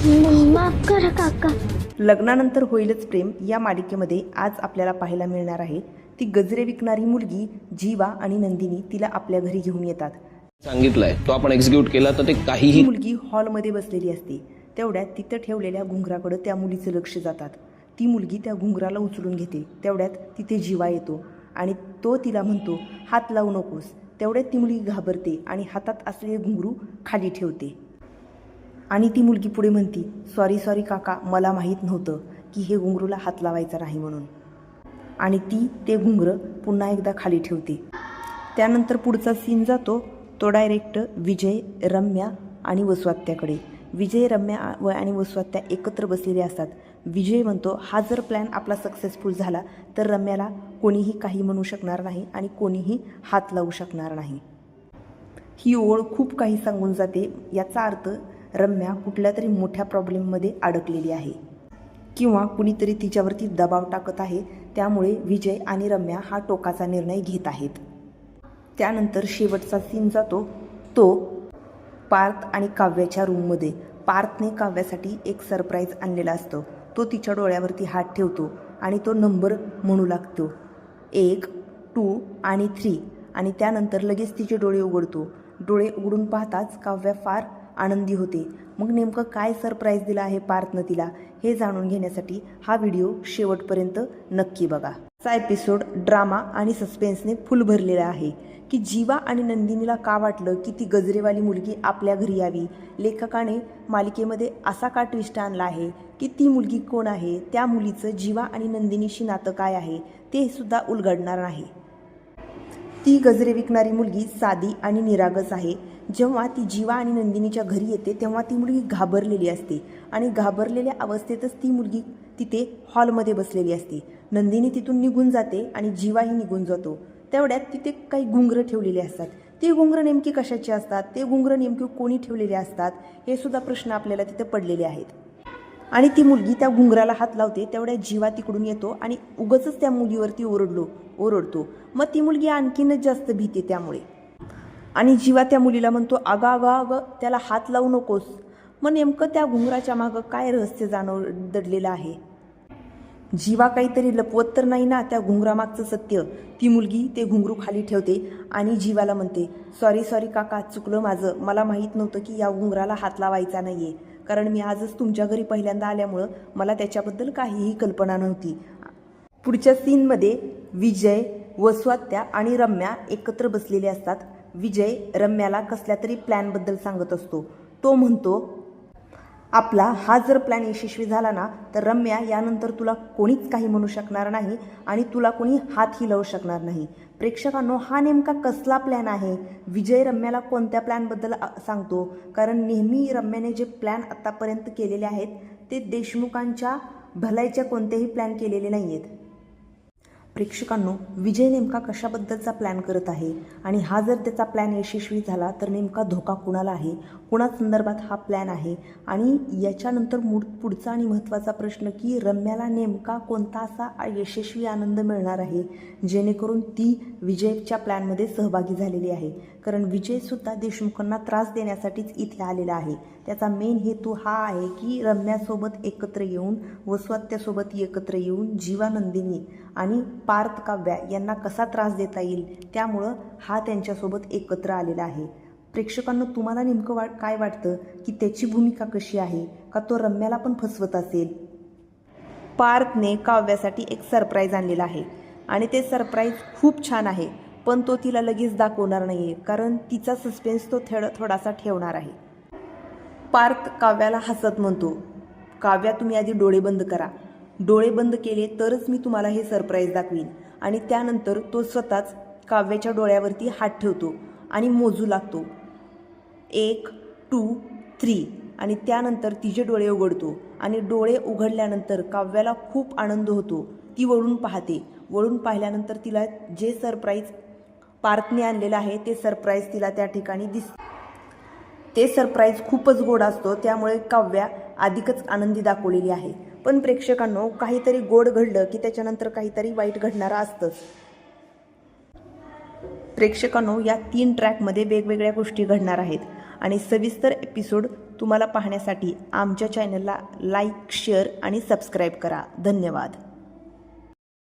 माफ करा काका. लग्नानंतर होईलच प्रेम या मालिकेमध्ये आज आपल्याला पाहायला मिळणार आहे ती गजरे विकणारी मुलगी जीवा आणि नंदिनी तिला आपल्या घरी घेऊन येतात. सांगितलंय तो आपण एक्झिक्यूट केला तर ते ही काहीही. मुलगी हॉलमध्ये बसलेली असते. तेवढ्यात तिथं ठेवलेल्या घुंगराकडे त्या मुलीचं लक्ष जातात. ती मुलगी त्या घुंगराला उचलून घेते. तेवढ्यात तिथे जीवा येतो आणि तो तिला म्हणतो हात लावू नकोस. तेवढ्यात ती मुलगी घाबरते आणि हातात असलेले घुंगरू खाली ठेवते आणि ती मुलगी पुढे म्हणते सॉरी काका, मला माहीत नव्हतं की हे घुंगरूला हात लावायचा नाही म्हणून. आणि ती ते घुंगरं पुन्हा एकदा खाली ठेवते. त्यानंतर पुढचा सीन जातो तो डायरेक्ट विजय, रम्या आणि वसुआत्याकडे. विजय, रम्या आणि वसुआत्या एकत्र बसलेले असतात. विजय म्हणतो हा जर प्लॅन आपला सक्सेसफुल झाला तर रम्याला कोणीही काही म्हणू शकणार नाही आणि कोणीही हात लावू शकणार नाही. ही ओळ खूप काही सांगून जाते. याचा अर्थ रम्या कुठल्या तरी मोठ्या प्रॉब्लेममध्ये अडकलेली आहे किंवा कुणीतरी तिच्यावरती दबाव टाकत आहे. त्यामुळे विजय आणि रम्या हा टोकाचा निर्णय घेत आहेत. त्यानंतर शेवटचा सीन जातो तो पार्थ आणि काव्याच्या रूममध्ये. पार्थने काव्यासाठी एक सरप्राईज आणलेला असतो. तो तिच्या डोळ्यावरती हात ठेवतो आणि तो नंबर म्हणू लागतो 1, 2 आणि 3 आणि त्यानंतर लगेच तिचे डोळे उघडतो. डोळे उघडून पाहताच काव्या फार आनंदी होते. मग नेमकं काय सरप्राईज दिला आहे पार्थनं तिला हे जाणून घेण्यासाठी हा व्हिडिओ शेवटपर्यंत नक्की बघा. हा एपिसोड ड्रामा आणि सस्पेन्सने फुल भरलेला आहे की जीवा आणि नंदिनीला का वाटलं की ती गजरेवाली मुलगी आपल्या घरी यावी. लेखकाने मालिकेमध्ये असा का ट्विस्ट आणला आहे की ती मुलगी कोण आहे, त्या मुलीचं जीवा आणि नंदिनीशी नातं काय आहे ते सुद्धा उलगडणार नाही. ती गजरे विकणारी मुलगी साधी आणि निरागस आहे. जेव्हा ती जीवा आणि नंदिनीच्या घरी येते तेव्हा ती मुलगी घाबरलेली असते आणि घाबरलेल्या अवस्थेतच ती मुलगी तिथे हॉलमध्ये बसलेली असते. नंदिनी तिथून निघून जाते आणि जीवाही निघून जातो. तेवढ्यात तिथे काही घुंगरं ठेवलेली असतात. ते घुंगरं नेमकी कशाची असतात, ते घुंगरं नेमकी कोणी ठेवलेले असतात हे सुद्धा प्रश्न आपल्याला तिथे पडलेले आहेत. आणि ती मुलगी त्या घुंगराला हात लावते. तेवढ्या जीवा तिकडून येतो आणि उगाचच त्या मुलीवरती ओरडतो. मग ती मुलगी आणखीनच जास्त भीते त्यामुळे. आणि जीवा त्या मुलीला म्हणतो अगं त्याला हात लावू नकोस. मग नेमकं त्या घुंगराच्या मागं काय रहस्य दडलेलं आहे. जीवा काहीतरी लपवत तर नाही ना त्या घुंगरामागचं सत्य. ती मुलगी ते घुंगरू खाली ठेवते आणि जीवाला म्हणते सॉरी काका, चुकलं माझं. मला माहीत नव्हतं की या घुंगराला हात लावायचा नाही आहे, कारण मी आजच तुमच्या घरी पहिल्यांदा आल्यामुळं मला त्याच्याबद्दल काहीही कल्पना नव्हती. पुढच्या सीनमध्ये विजय, वसुआत्या आणि रम्या एकत्र बसलेले असतात. विजय रम्याला कसल्या तरी प्लॅनबद्दल सांगत असतो. तो म्हणतो आपला हा जर प्लॅन यशस्वी झाला ना तर रम्या यानंतर तुला कोणीच काही म्हणू शकणार नाही आणि तुला कोणी हातही लावू शकणार नाही. प्रेक्षकांनो, हा नेमका कसला प्लॅन आहे? विजय रम्याला कोणत्या प्लॅनबद्दल सांगतो? कारण नेहमी रम्याने जे प्लॅन आत्तापर्यंत केलेले आहेत ते देशमुखांच्या भलाईच्या कोणतेही प्लॅन केलेले नाही आहेत. प्रेक्षकांनो, विजय नेमका कशाबद्दलचा प्लॅन करत आहे आणि हा जर त्याचा प्लॅन यशस्वी झाला तर नेमका धोका कुणाला आहे, कुणासंदर्भात हा प्लॅन आहे आणि याच्यानंतर पुढचा आणि महत्त्वाचा प्रश्न की रम्याला नेमका कोणता असा यशस्वी आनंद मिळणार आहे जेणेकरून ती विजयच्या प्लॅनमध्ये सहभागी झालेली आहे. कारण विजयसुद्धा देशमुखांना त्रास देण्यासाठीच इथे आलेला आहे. त्याचा मेन हेतू हा आहे की रम्यासोबत एकत्र येऊन, वसुआत्यासोबत एकत्र येऊन जीवा, नंदिनी आणि पार्थ, काव्या यांना कसा त्रास देता येईल त्यामुळं हा त्यांच्यासोबत एकत्र आलेला आहे. प्रेक्षकांना तुम्हाला नेमकं काय वाटतं की त्याची भूमिका कशी आहे? का तो रम्याला पण फसवत असेल? पार्थने काव्यासाठी एक सरप्राईज आणलेला आहे आणि ते सरप्राईज खूप छान आहे, पण तो तिला लगेच दाखवणार नाही आहे कारण तिचा सस्पेन्स तो थोडासा ठेवणार आहे. पार्थ काव्याला हसत म्हणतो काव्या, तुम्ही आधी डोळे बंद करा. डोळे बंद केले तरच मी तुम्हाला हे सरप्राईज दाखवीन. आणि त्यानंतर तो स्वतःच काव्याच्या डोळ्यावरती हात ठेवतो आणि मोजू लागतो 1, 2, 3 आणि त्यानंतर तिचे डोळे उघडतो. आणि डोळे उघडल्यानंतर काव्याला खूप आनंद होतो. ती वळून पाहते. वळून पाहिल्यानंतर तिला जे सरप्राईज पार्थने आणलेलं आहे ते सरप्राईज तिला त्या ठिकाणी दिसते. ते सरप्राईज खूपच गोड असतो, त्यामुळे काव्या अधिकच आनंदी दाखवलेली आहे. पण प्रेक्षकांनो, काहीतरी गोड घडलं की त्याच्यानंतर काहीतरी वाईट घडणारं असतंच. प्रेक्षकांनो, या 3 ट्रॅकमध्ये वेगवेगळ्या गोष्टी घडणार आहेत आणि सविस्तर एपिसोड तुम्हाला पाहण्यासाठी आमच्या चॅनलला लाईक शेअर आणि सबस्क्राईब करा. धन्यवाद.